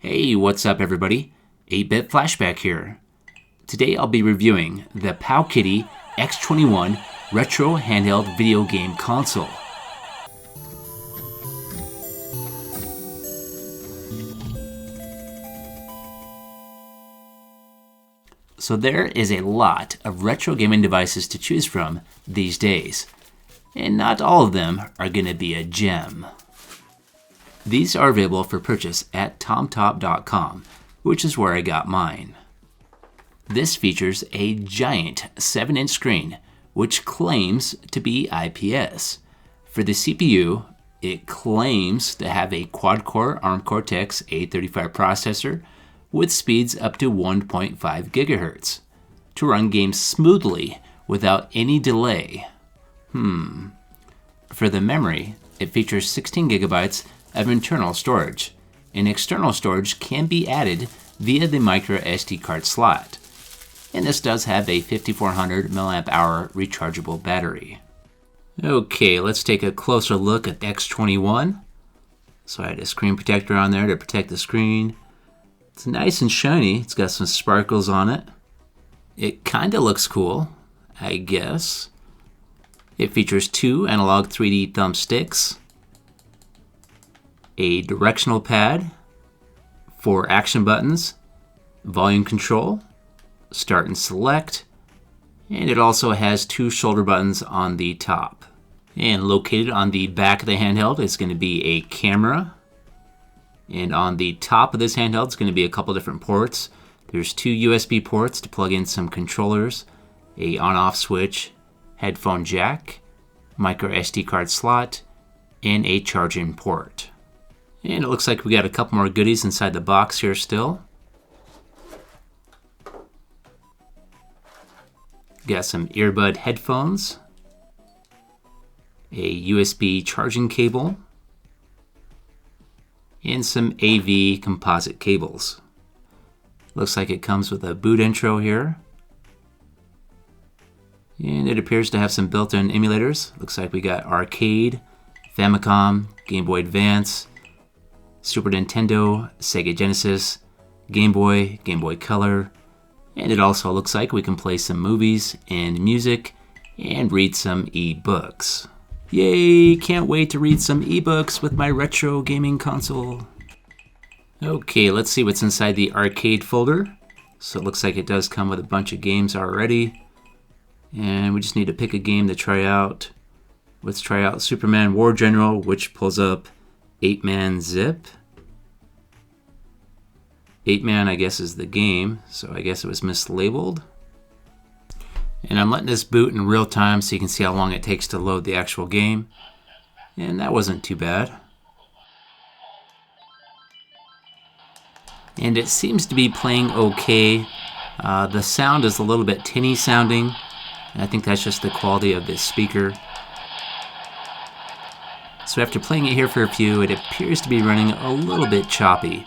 Hey, what's up everybody? 8-Bit Flashback here. Today I'll be reviewing the PowKiddy X21 Retro Handheld Video Game Console. So there is a lot of retro gaming devices to choose from these days, and not all of them are going to be a gem. These are available for purchase at TomTop.com, which is where I got mine. This features a giant 7-inch screen, which claims to be IPS. For the CPU, it claims to have a quad-core ARM Cortex-A35 processor with speeds up to 1.5 GHz to run games smoothly without any delay. For the memory, it features 16 gigabytes of internal storage, and external storage can be added via the micro SD card slot. And this does have a 5400 mAh rechargeable battery. Okay, let's take a closer look at the X21. So I had a screen protector on there to protect the screen. It's nice and shiny. It's got some sparkles on it. It kinda looks cool, I guess. It features 2 analog 3D thumbsticks, a directional pad, 4 action buttons, volume control, start and select, and it also has 2 shoulder buttons on the top. And located on the back of the handheld is going to be a camera, and on the top of this handheld is going to be a couple different ports. There's 2 USB ports to plug in some controllers, a on-off switch, headphone jack, micro SD card slot, and a charging port. And it looks like we got a couple more goodies inside the box here still. Got some earbud headphones, a USB charging cable, and some AV composite cables. Looks like it comes with a boot intro here. And it appears to have some built-in emulators. Looks like we got Arcade, Famicom, Game Boy Advance, Super Nintendo, Sega Genesis, Game Boy, Gameboy Color, and it also looks like we can play some movies and music and read some ebooks. Yay! Can't wait to read some ebooks with my retro gaming console. Okay, let's see what's inside the arcade folder. So it looks like it does come with a bunch of games already. And we just need to pick a game to try out. Let's try out Superman War General, which pulls up 8-Man Zip. 8-Man, I guess, is the game, so I guess it was mislabeled. And I'm letting this boot in real time so you can see how long it takes to load the actual game. And that wasn't too bad. And it seems to be playing okay. The sound is a little bit tinny sounding. And I think that's just the quality of this speaker. So after playing it here for a few, it appears to be running a little bit choppy.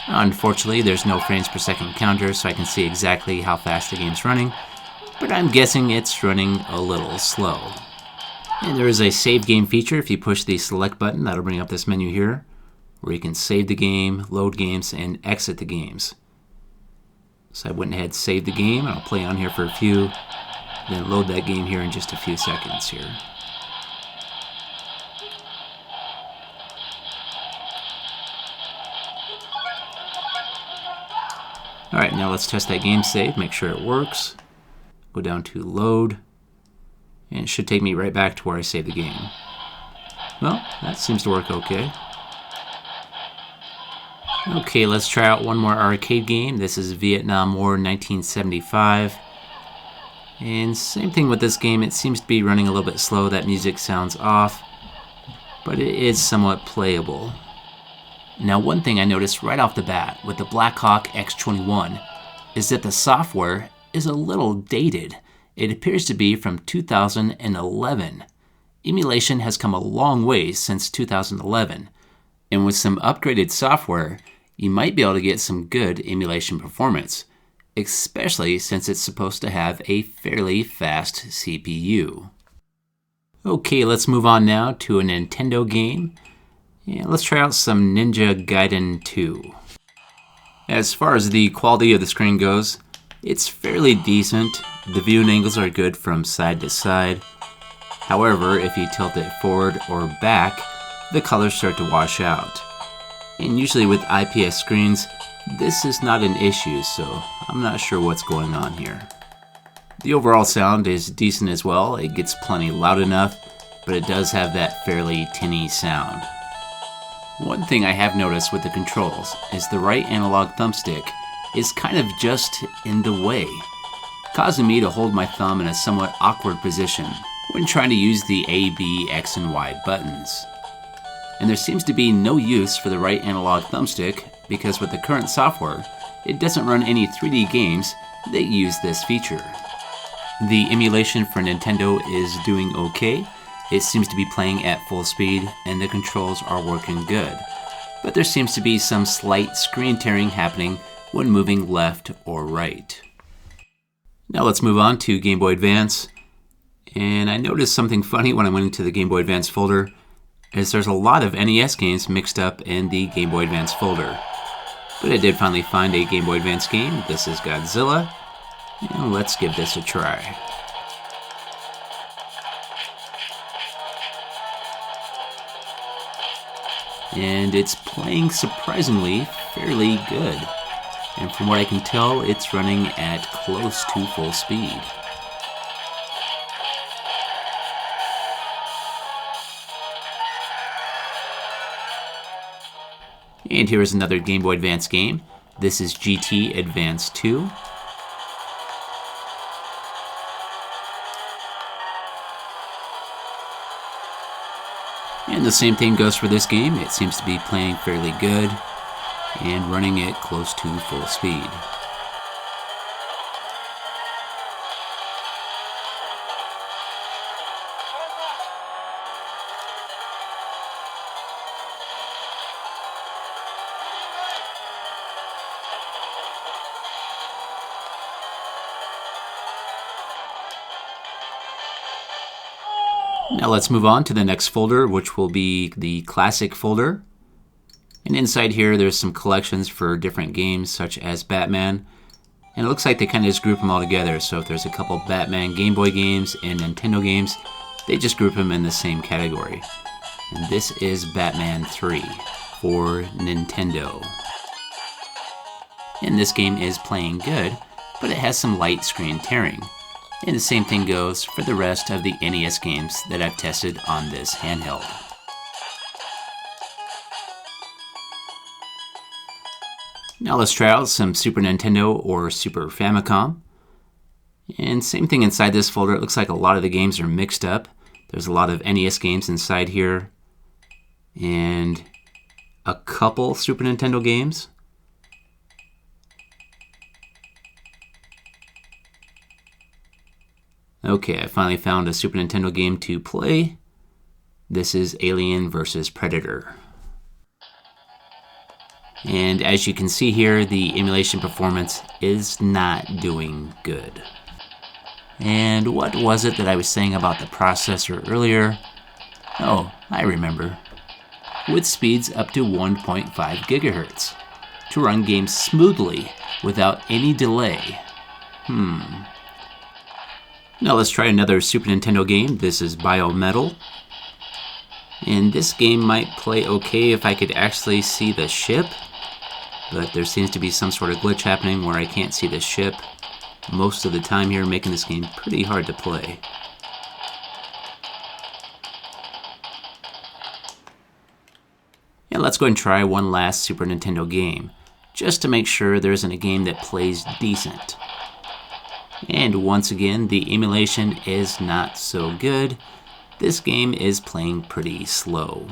Unfortunately, there's no frames per second counter, so I can see exactly how fast the game's running, but I'm guessing it's running a little slow. And there is a save game feature. If you push the select button, that'll bring up this menu here, where you can save the game, load games, and exit the games. So I went ahead, saved the game, and I'll play on here for a few, then load that game here in just a few seconds here. Alright, now let's test that game save, make sure it works. Go down to load, and it should take me right back to where I saved the game. Well, that seems to work okay. Okay, let's try out one more arcade game. This is Vietnam War 1975. And same thing with this game, it seems to be running a little bit slow. That music sounds off, but it is somewhat playable. Now, one thing I noticed right off the bat with the Black Hawk X21 is that the software is a little dated. It appears to be from 2011. Emulation has come a long way since 2011, and with some upgraded software, you might be able to get some good emulation performance, especially since it's supposed to have a fairly fast CPU. Okay, let's move on now to a Nintendo game. Yeah, let's try out some Ninja Gaiden 2. As far as the quality of the screen goes, it's fairly decent. The viewing angles are good from side to side. However, if you tilt it forward or back, the colors start to wash out. And usually with IPS screens, this is not an issue, so I'm not sure what's going on here. The overall sound is decent as well. It gets plenty loud enough, but it does have that fairly tinny sound. One thing I have noticed with the controls is the right analog thumbstick is kind of just in the way, causing me to hold my thumb in a somewhat awkward position when trying to use the A, B, X, and Y buttons. And there seems to be no use for the right analog thumbstick because with the current software, it doesn't run any 3D games that use this feature. The emulation for Nintendo is doing okay. It seems to be playing at full speed and the controls are working good. But there seems to be some slight screen tearing happening when moving left or right. Now let's move on to Game Boy Advance. And I noticed something funny when I went into the Game Boy Advance folder, is there's a lot of NES games mixed up in the Game Boy Advance folder. But I did finally find a Game Boy Advance game. This is Godzilla, and let's give this a try. And it's playing surprisingly fairly good. And from what I can tell, it's running at close to full speed. And here is another Game Boy Advance game. This is GT Advance 2. And the same thing goes for this game. It seems to be playing fairly good and running at close to full speed. Now let's move on to the next folder, which will be the classic folder. And inside here, there's some collections for different games, such as Batman. And it looks like they kind of just group them all together. So if there's a couple Batman Game Boy games and Nintendo games, they just group them in the same category. And this is Batman 3 for Nintendo. And this game is playing good, but it has some light screen tearing. And the same thing goes for the rest of the NES games that I've tested on this handheld. Now let's try out some Super Nintendo or Super Famicom. And same thing inside this folder. It looks like a lot of the games are mixed up. There's a lot of NES games inside here. And a couple Super Nintendo games. Okay, I finally found a Super Nintendo game to play. This is Alien vs. Predator. And as you can see here, the emulation performance is not doing good. And what was it that I was saying about the processor earlier? Oh, I remember. With speeds up to 1.5 gigahertz to run games smoothly without any delay. Now let's try another Super Nintendo game. This is Biometal. And this game might play okay if I could actually see the ship, but there seems to be some sort of glitch happening where I can't see the ship most of the time here, making this game pretty hard to play. And let's go and try one last Super Nintendo game, just to make sure there isn't a game that plays decent. And once again, the emulation is not so good. This game is playing pretty slow.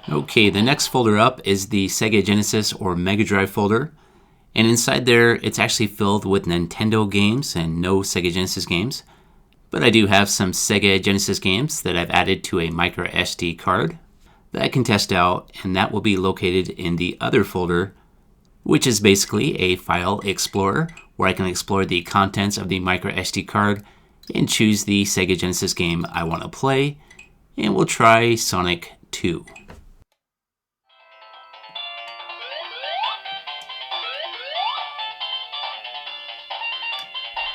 Okay, the next folder up is the Sega Genesis or Mega Drive folder. And inside there, it's actually filled with Nintendo games and no Sega Genesis games. But I do have some Sega Genesis games that I've added to a micro SD card. that I can test out, and that will be located in the other folder, which is basically a file explorer where I can explore the contents of the micro SD card and choose the Sega Genesis game I want to play, and we'll try Sonic 2.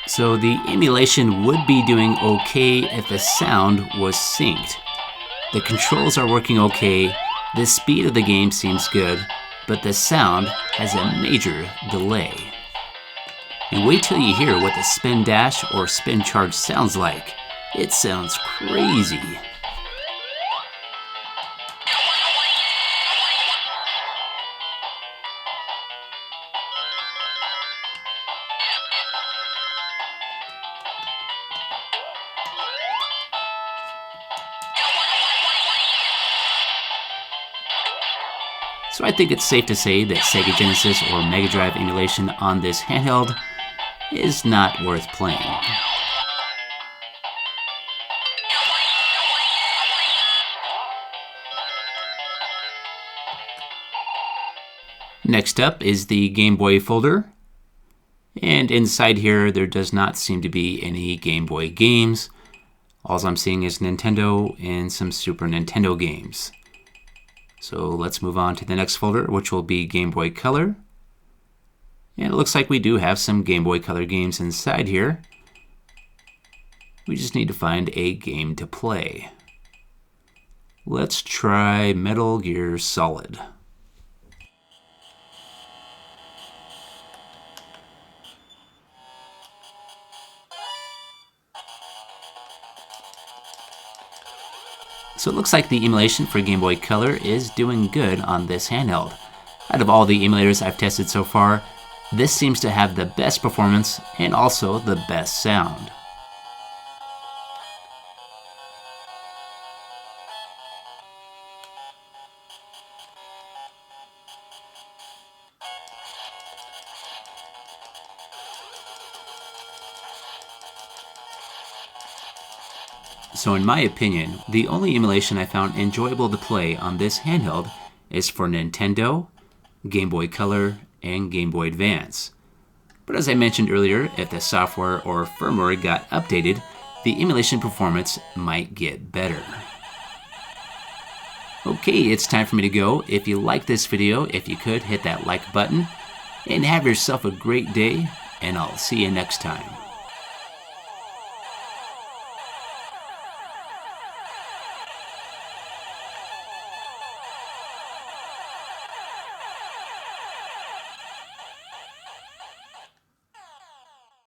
So the emulation would be doing okay if the sound was synced. The controls are working okay, the speed of the game seems good, but the sound has a major delay. And wait till you hear what the spin dash or spin charge sounds like. It sounds crazy. So I think it's safe to say that Sega Genesis or Mega Drive emulation on this handheld is not worth playing. Next up is the Game Boy folder, and inside here there does not seem to be any Game Boy games. All I'm seeing is Nintendo and some Super Nintendo games. So let's move on to the next folder, which will be Game Boy Color. And it looks like we do have some Game Boy Color games inside here. We just need to find a game to play. Let's try Metal Gear Solid. So it looks like the emulation for Game Boy Color is doing good on this handheld. Out of all the emulators I've tested so far, this seems to have the best performance and also the best sound. So in my opinion, the only emulation I found enjoyable to play on this handheld is for Nintendo, Game Boy Color, and Game Boy Advance. But as I mentioned earlier, if the software or firmware got updated, the emulation performance might get better. Okay, it's time for me to go. If you like this video, if you could, hit that like button, and have yourself a great day, and I'll see you next time.